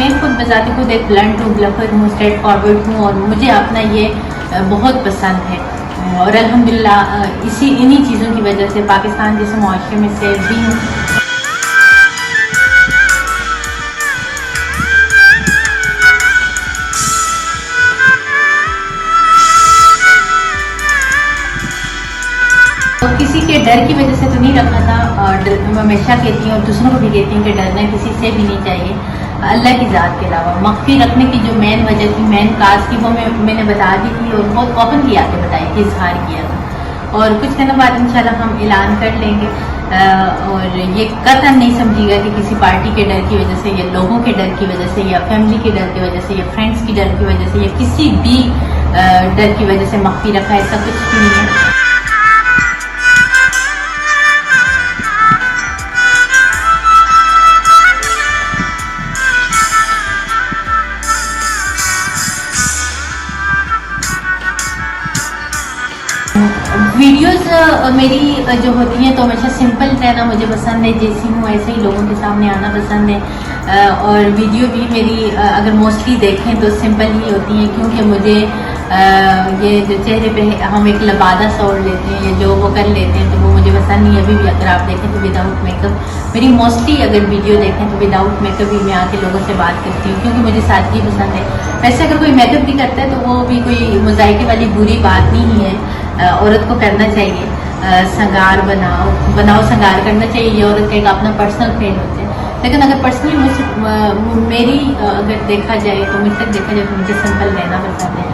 मैं खुद बजाते खुद एक ब्लंट हूँ, ब्लफर हूँ, स्ट्रेट फॉरवर्ड हूँ और मुझे अपना ये बहुत पसंद है। और अल्हम्दुलिल्लाह इन्हीं चीज़ों की वजह से पाकिस्तान जैसे मुआशरे में से भी हूँ। तो किसी के डर की वजह से तो नहीं रखा था। मैं हमेशा कहती हूँ और दूसरों को भी कहती हूँ कि डरना किसी से भी नहीं चाहिए अल्लाह की ज़ात के अलावा। मख्फी रखने की जो मेन वजह थी, मेन काज थी, वो मैंने बता दी थी और बहुत ओपनली आके बताई थी, इजहार किया था। और कुछ दिनों बाद इंशाल्लाह हम ऐलान कर लेंगे। और ये कतई नहीं समझिएगा कि किसी पार्टी के डर की वजह से या लोगों के डर की वजह से या फैमिली के डर की वजह से या फ्रेंड्स की डर की वजह से या किसी भी डर की वजह से मख्फी रखा है, ऐसा कुछ भी नहीं है। वीडियोस मेरी जो होती हैं तो हमेशा सिंपल रहना मुझे पसंद है, जैसी हूँ ऐसे ही लोगों के सामने आना पसंद है। और वीडियो भी मेरी अगर मोस्टली देखें तो सिंपल ही होती हैं, क्योंकि मुझे ये जो चेहरे पे हम एक लबादा सा ओढ़ लेते हैं या जो वो कर लेते हैं तो वो मुझे पसंद नहीं है। अभी भी अगर आप देखें तो विदाउट मेकअप मेरी मोस्टली अगर वीडियो देखें तो विदाउट मेकअप ही मैं आके लोगों से बात करती हूँ, क्योंकि मुझे सादगी पसंद है। वैसे अगर कोई मेकअप भी करता है तो वो भी कोई मुज़ाहिके वाली बुरी बात नहीं है, औरत को करना चाहिए। संगार बनाओ संगार करना चाहिए, ये औरत का एक अपना पर्सनल ट्रेंड होता है। लेकिन अगर पर्सनली मेरी अगर देखा जाए तो मुझसे देखा जाए तो मुझे सिंपल रहना पसंद है।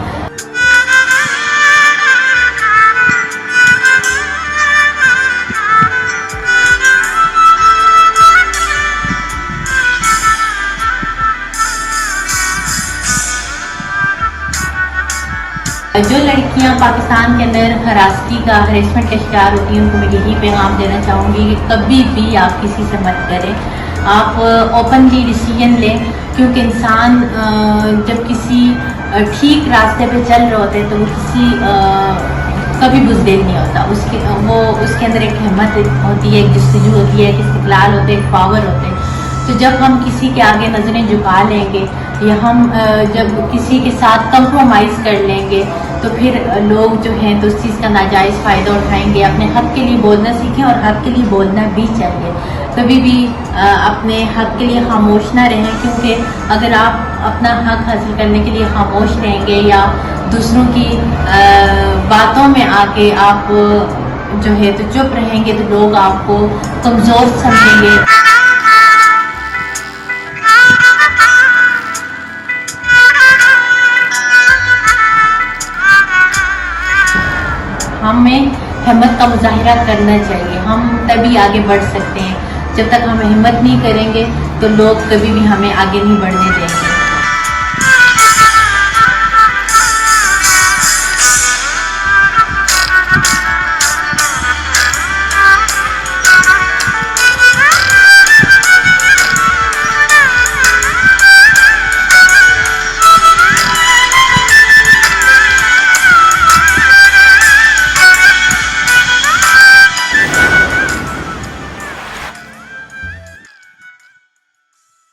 जो लड़कियां पाकिस्तान के अंदर हरेसमेंट का शिकार होती हैं उनको मैं यही पैगाम देना चाहूँगी कि कभी भी आप किसी से मत करें, आप ओपनली डिसीजन लें। क्योंकि इंसान जब किसी ठीक रास्ते पे चल रहे होते हैं तो वो किसी कभी बुज़दिल नहीं होता, उसके अंदर एक हिम्मत होती है, एक जस्तजू होती है, एक इस्तिक़लाल होते हैं, एक पावर होते हैं। तो जब हम किसी के आगे नज़रें झुका लेंगे या हम जब किसी के साथ कंप्रोमाइज़ कर लेंगे तो फिर लोग जो हैं तो उस चीज़ का नाजायज़ फ़ायदा उठाएंगे। अपने हक़ के लिए बोलना सीखें और हक़ के लिए बोलना भी चाहिए। कभी भी अपने हक़ के लिए खामोश ना रहें, क्योंकि अगर आप अपना हक़ हासिल करने के लिए खामोश रहेंगे या दूसरों की बातों में आके आप जो है तो चुप रहेंगे तो लोग आपको कमज़ोर समझेंगे। हमें हिम्मत का मुजाहिरा करना चाहिए, हम तभी आगे बढ़ सकते हैं। जब तक हम हिम्मत नहीं करेंगे तो लोग कभी भी हमें आगे नहीं बढ़ने देंगे।